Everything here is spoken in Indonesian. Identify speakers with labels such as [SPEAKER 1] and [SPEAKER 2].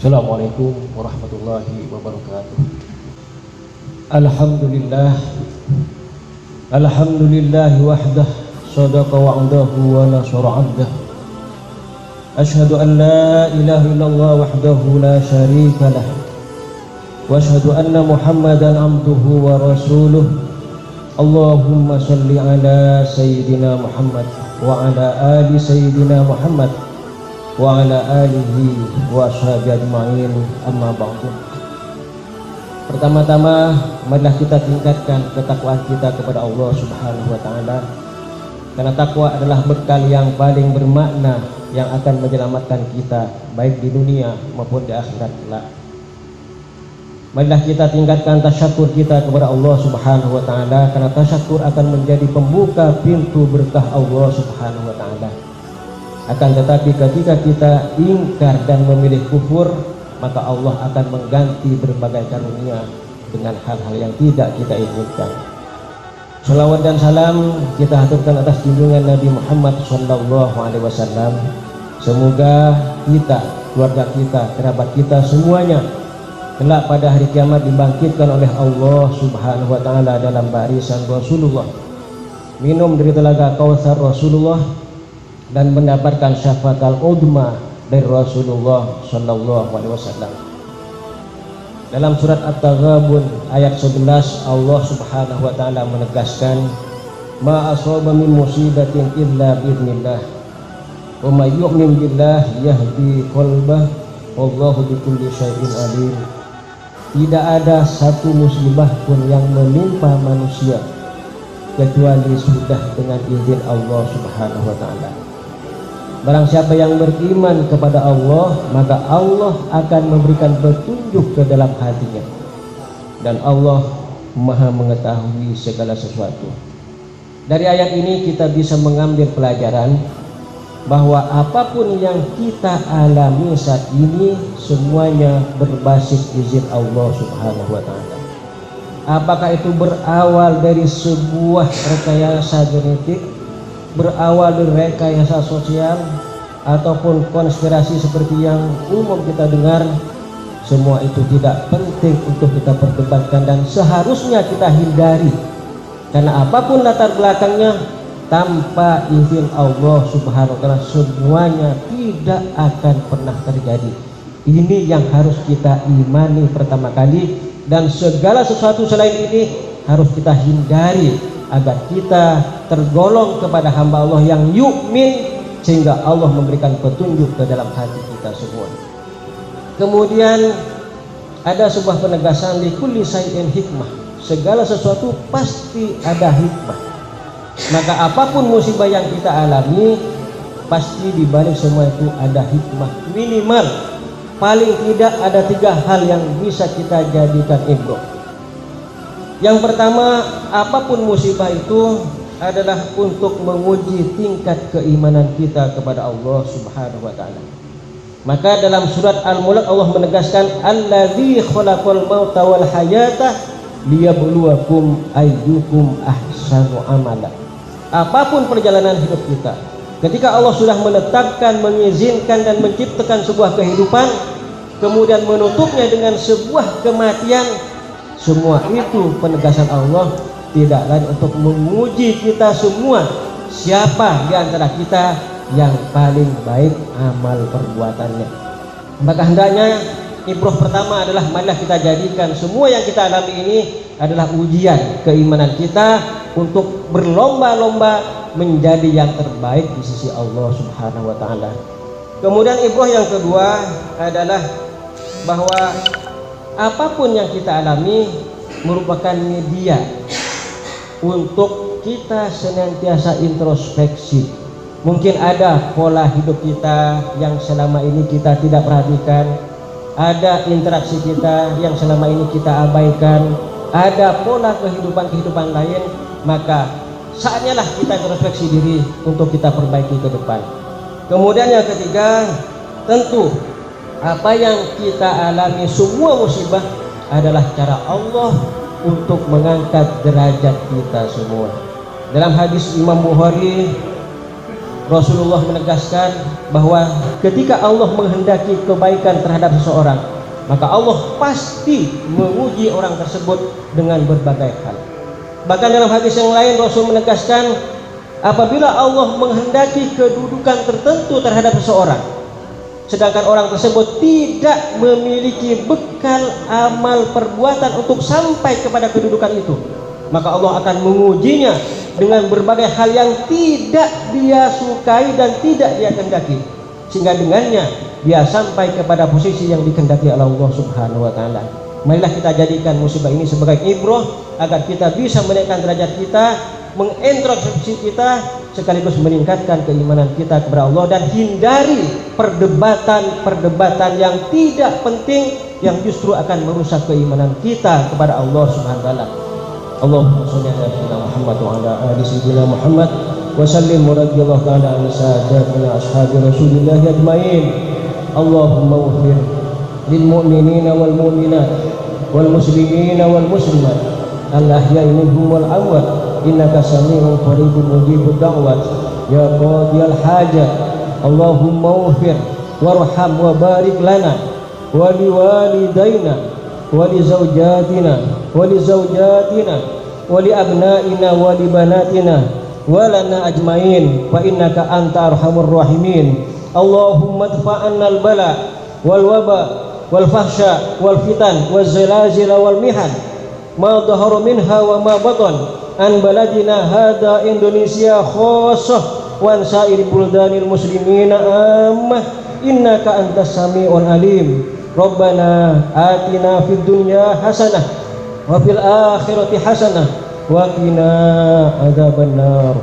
[SPEAKER 1] Assalamualaikum warahmatullahi wabarakatuh. Alhamdulillah, alhamdulillahi wahdah, sadaqa wa'adahu wa nasara 'abdah. Ashhadu an la ilaha illallah wahdahu la syarika lah, wa ashhadu anna Muhammadan abduhu wa rasuluh. Allahumma salli ala sayyidina Muhammad wa ala ali sayyidina Muhammad wa ala alihi wa ashabihi ajma'in, amma ba'du. Pertama-tama marilah kita tingkatkan ketakwaan kita kepada Allah Subhanahu wa taala, karena takwa adalah bekal yang paling bermakna yang akan menyelamatkan kita baik di dunia maupun di akhirat kelak. Marilah kita tingkatkan tasyakur kita kepada Allah Subhanahu wa taala, karena tasyakur akan menjadi pembuka pintu berkah Allah Subhanahu wa taala. Akan tetapi ketika kita ingkar dan memilih kufur, maka Allah akan mengganti berbagai karunia dengan hal-hal yang tidak kita inginkan. Salawat dan salam kita haturkan atas junjungan Nabi Muhammad SAW. Semoga kita, keluarga kita, kerabat kita semuanya kelak pada hari kiamat dibangkitkan oleh Allah Subhanahu wa taala dalam barisan Rasulullah, minum dari telaga Kautsar Rasulullah, dan mendapatkan syafaat al-udma dari Rasulullah sallallahu alaihi wasallam. Dalam surat At-Taghabun ayat 11, Allah Subhanahu wa taala menegaskan, ma asaba min musibatin illa biidznillah wa may yu'min billah yahdi qalbah wallahu bikulli syai'in alim. Tidak ada satu musibah pun yang menimpa manusia kecuali sudah dengan izin Allah Subhanahu wa taala. Barang siapa yang beriman kepada Allah, maka Allah akan memberikan petunjuk ke dalam hatinya, dan Allah Maha mengetahui segala sesuatu. Dari ayat ini kita bisa mengambil pelajaran bahwa apapun yang kita alami saat ini semuanya berbasis izin Allah Subhanahu wa taala. Apakah itu berawal dari sebuah rekayasa genetik, berawal dari rekayasa sosial, ataupun konspirasi seperti yang umum kita dengar, semua itu tidak penting untuk kita perdebatkan dan seharusnya kita hindari, karena apapun latar belakangnya, tanpa izin Allah Subhanahu wa taala semuanya tidak akan pernah terjadi. Ini yang harus kita imani pertama kali, dan segala sesuatu selain ini harus kita hindari agar kita tergolong kepada hamba Allah yang yu'min, sehingga Allah memberikan petunjuk ke dalam hati kita semua. Kemudian ada sebuah penegasan, likulli syai'in hikmah, segala sesuatu pasti ada hikmah. Maka apapun musibah yang kita alami, pasti di balik semua itu ada hikmah. Minimal paling tidak ada 3 hal yang bisa kita jadikan ibrah. Yang pertama, apapun musibah itu adalah untuk menguji tingkat keimanan kita kepada Allah Subhanahu wa taala. Maka dalam surat Al-Mulk Allah menegaskan, allazi khalaqal mauta wal hayata liyabluwakum ayyukum ahsanu amala. Apapun perjalanan hidup kita, ketika Allah sudah menetapkan, mengizinkan dan menciptakan sebuah kehidupan, kemudian menutupnya dengan sebuah kematian, semua itu penegasan Allah tidak lain untuk menguji kita semua, siapa di antara kita yang paling baik amal perbuatannya. Maka hendaknya ibrah pertama adalah marilah kita jadikan semua yang kita alami ini adalah ujian keimanan kita untuk berlomba-lomba menjadi yang terbaik di sisi Allah Subhanahu wa taala. Kemudian ibrah yang kedua adalah bahwa apapun yang kita alami merupakan media untuk kita senantiasa introspeksi. Mungkin ada pola hidup kita yang selama ini kita tidak perhatikan, ada interaksi kita yang selama ini kita abaikan, ada pola kehidupan lain, maka saatnya lah kita introspeksi diri untuk kita perbaiki ke depan. Kemudian yang ketiga, tentu apa yang kita alami semua musibah adalah cara Allah untuk mengangkat derajat kita semua. Dalam hadis Imam Bukhari Rasulullah menegaskan bahwa ketika Allah menghendaki kebaikan terhadap seseorang, maka Allah pasti menguji orang tersebut dengan berbagai hal. Bahkan dalam hadis yang lain Rasul menegaskan, apabila Allah menghendaki kedudukan tertentu terhadap seseorang, sedangkan orang tersebut tidak memiliki bekal amal perbuatan untuk sampai kepada kedudukan itu, maka Allah akan mengujinya dengan berbagai hal yang tidak dia sukai dan tidak dia kehendaki, sehingga dengannya dia sampai kepada posisi yang dikehendaki oleh Allah Subhanahu wa taala. Marilah kita jadikan musibah ini sebagai ibrah agar kita bisa menaikkan derajat kita, mengintrospeksi kita, sekaligus meningkatkan keimanan kita kepada Allah, dan hindari perdebatan-perdebatan yang tidak penting yang justru akan merusak keimanan kita kepada Allah Subhanahu wa taala. Allahumma shalli ala sayyidina Muhammad wa ala ali sayyidina Muhammad wa sallim radhiyallahu ta'ala an sadatina ashabi Rasulillah ajmain. Allahumma ighfir lil mu'minina wal mu'minat wal muslimina wal muslimat al ahya'i minhum wal amwat innaka sami'un qaribun mujibud da'wat ya qadiyal hajat. Allahumma ighfir warham wa barik lana wa liwalidaina wa li zawjatina wa li zawjatina wa li abnaina wa li banatina wa lana ajmain fa innaka anta arhamur rahimin. Allahumma adfa'anna al-bala wal waba wal fahsya wal fitan wal zalazil wal mihan ma dhahara minha wa ma batan an baladina hada Indonesia khassah wa an sa'iri buldanil muslimina ammah innaka antas sami'un alim. Rabbana atina fid dunya hasanah wa fil akhirati hasanah wa qina adzabannar.